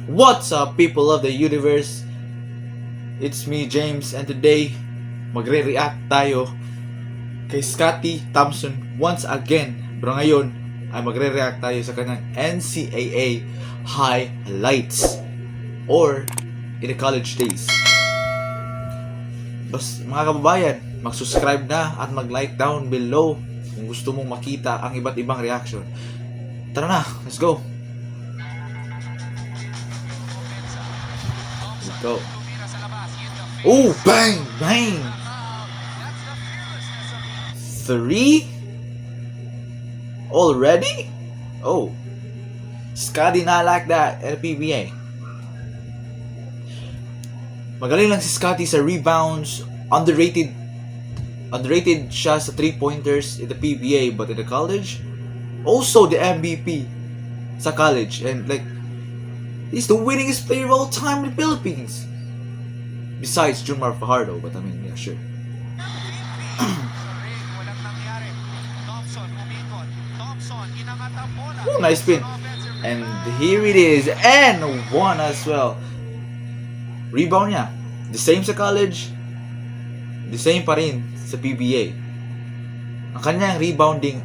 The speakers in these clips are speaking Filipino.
What's up, people of the universe? It's me, James, and today magre-react tayo kay Scottie Thompson once again. Pero ngayon ay magre-react tayo sa kanyang NCAA highlights or in the college days. Mga kababayan, mag-subscribe na at mag-like down below kung gusto mong makita ang iba't ibang reaction. Tara na, let's go! Let's go. Oh, bang, bang. 3 already? Oh, Scottie not like that at PBA. Magaling lang si Scottie sa rebounds. Underrated siya sa 3-pointers in the PBA, but in the college, also the MVP sa college, and like, he's the winningest player of all time in the Philippines. Besides Jumar Fajardo, but I mean, yeah, sure. Oh, nice spin. And here it is. And one as well. Rebound niya. The same sa college. The same pa rin sa PBA. Ang kanyang rebounding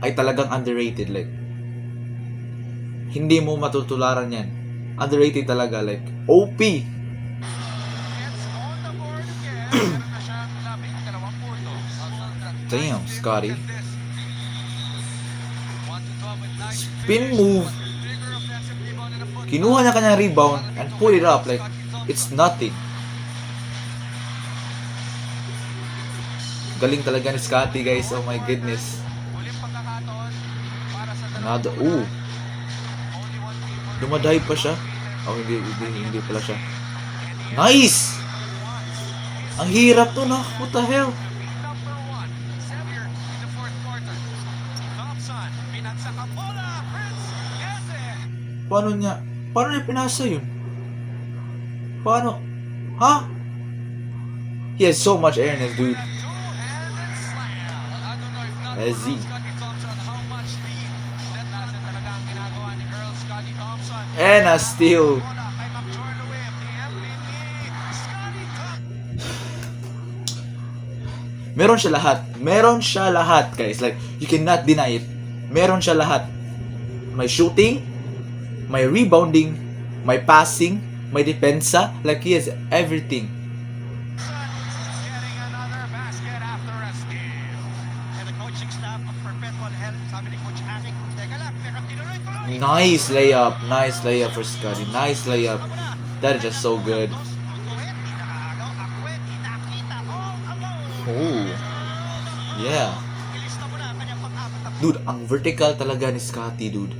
ay talagang underrated. Like, hindi mo matutularan yan. Underrated talaga, like OP. Damn, Scottie. Spin move. Kinuha niya kanyang rebound and pull it up like it's nothing. Galing talaga ni Scottie, guys. Oh my goodness. Another, ooh. Dumadive pa siya. Oh, hindi pala siya. Nice! Ang hirap to, no? What the hell? Paano niya pinasa yun? Paano? Ha? He has so much airness, dude. SZ. And a steal. Meron siya lahat, guys. Like, you cannot deny it. Meron siya lahat. May shooting, may rebounding, may passing, may depensa. Like, he has everything. Nice layup for Scottie. Nice layup. That is just so good. Oh. Yeah. Dude, ang vertical talaga ni Scottie, dude.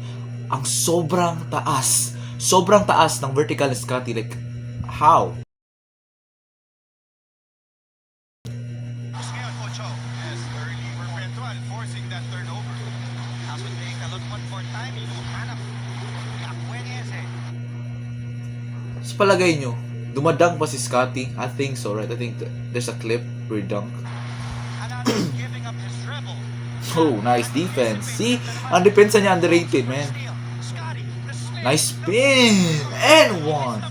Ang sobrang taas. Sobrang taas ng vertical ni Scottie. Like, how? Sa palagay nyo, dumadang pa si Scottie? I think so, right? I think there's a clip where he dunk. Oh, nice defense. See? Ang depensa niya underrated, man. Nice spin! And one!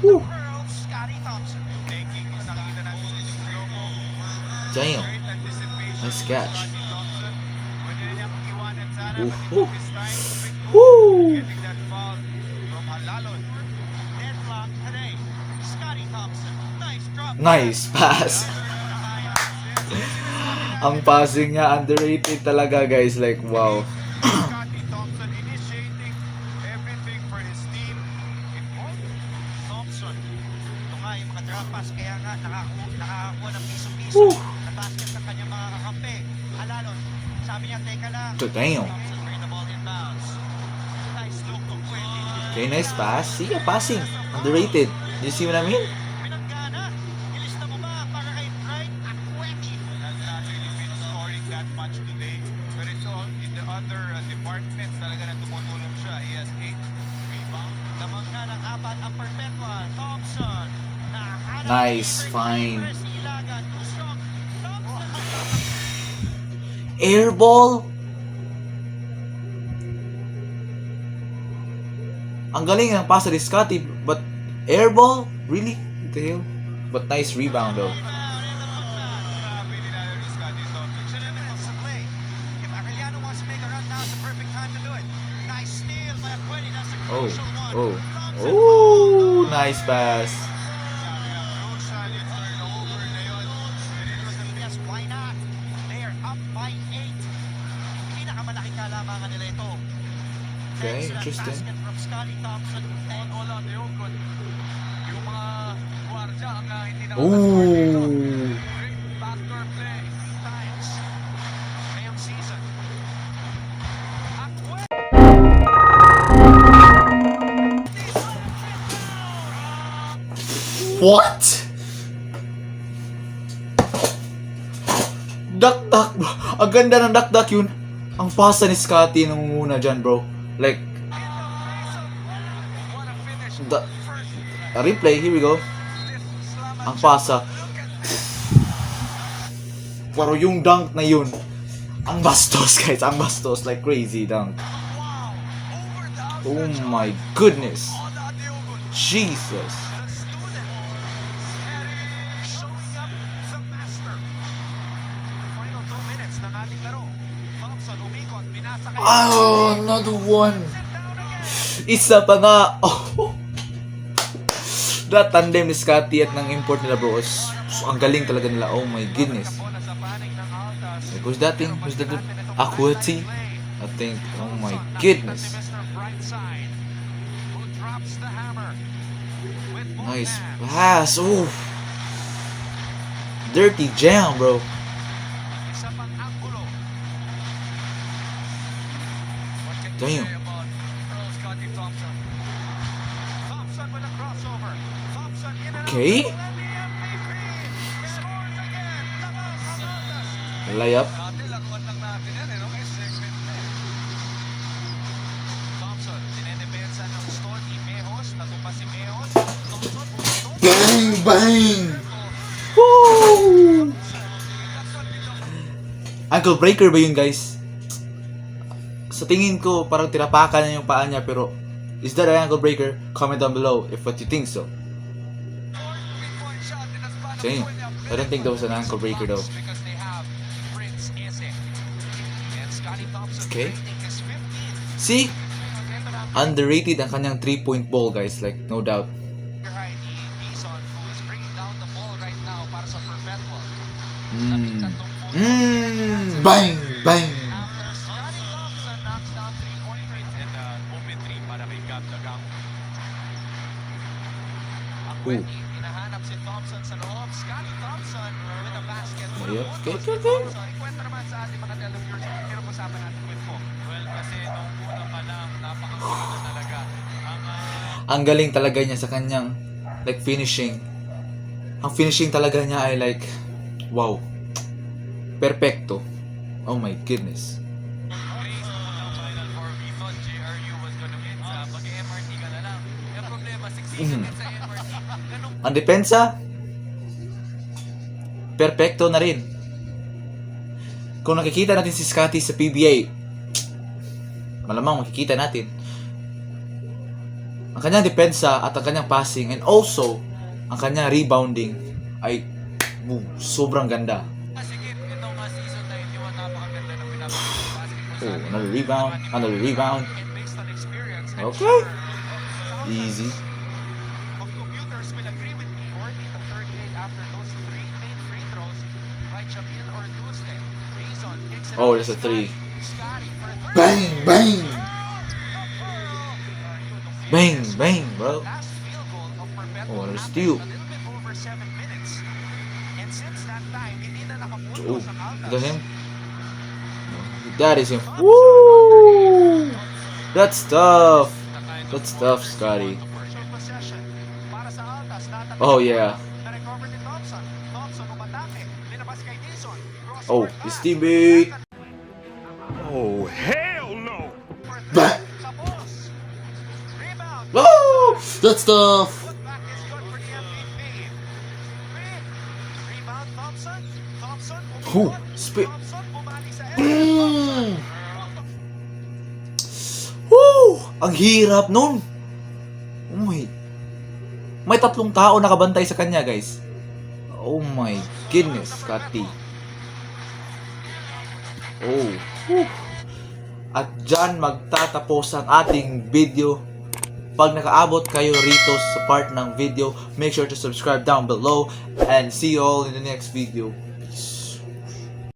Woo! Damn. Nice catch. Woo! Woo! Nice pass. Ang passing niya underrated talaga, guys. Like, wow. Damn. Okay, nice pass. See, passing. Underrated. You see what I mean? Nice, fine. Airball? Ang galing ng pasa ni Scotty, but airball? Really? What the hell? But nice rebound though. Oh, oh, oh, nice pass. Okay, interesting. Ooh. What? Duck-duck, bro. Ang ganda ng duck-duck yun. Ang pasa ni Scotty nangunguna dyan, bro. Like, replay, here we go. Ang pasa. Pero yung dunk na yun, ang bastos, guys. Ang bastos. Like, crazy dunk. Oh my goodness. Jesus. Oh, another one. Isa pa nga. Oh. That tandem ni Scotty at ng import nila, bro. Ang galing talaga nila. Oh my goodness. Like, who's that thing? Who's that dude? Aquati? I think. Oh my goodness. Nice pass. Oh. Dirty jam, bro. Damn. Okay. Layup. Bang, bang. Woo! Ankle breaker ba yun, guys? Sa tingin ko, parang tinapakan na yung paa niya, pero is that an ankle breaker? Comment down below if what you think so. Damn. I don't think that was an ankle breaker though. Okay. See? Underrated ang kanyang 3-point ball, guys. Like, no doubt. Bang! Bang! Ooh. Yep. Okay, okay, okay. Ang galing talaga niya sa kanyang like finishing. Ang finishing talaga niya ay like wow. Perfecto. Oh my goodness. Ang depensa perfecto na rin. Kung nakikita natin si Scotty sa PBA, malamang makikita natin ang kanyang depensa at ang kanyang passing and also ang kanyang rebounding ay sobrang ganda. Oh, another rebound, another rebound. Okay. Easy. Oh, there's a 3. Bang, bang. Bang, bang, bro. Oh, there's steal. Oh, is that him? That is him. Woo! That's tough. That's tough, Scotty. Oh, yeah. Oh, his teammate. Oh, hell no! Back. Oh, that's tough. Who? Spit. Woo! Ang hirap nun. my. May 3 tao nakabantay sa kanya, guys. Oh my goodness, Scotty. Oh. Whew. At dyan magtatapos ang ating video. Pag nakaabot kayo rito sa part ng video, make sure to subscribe down below and see you all in the next video.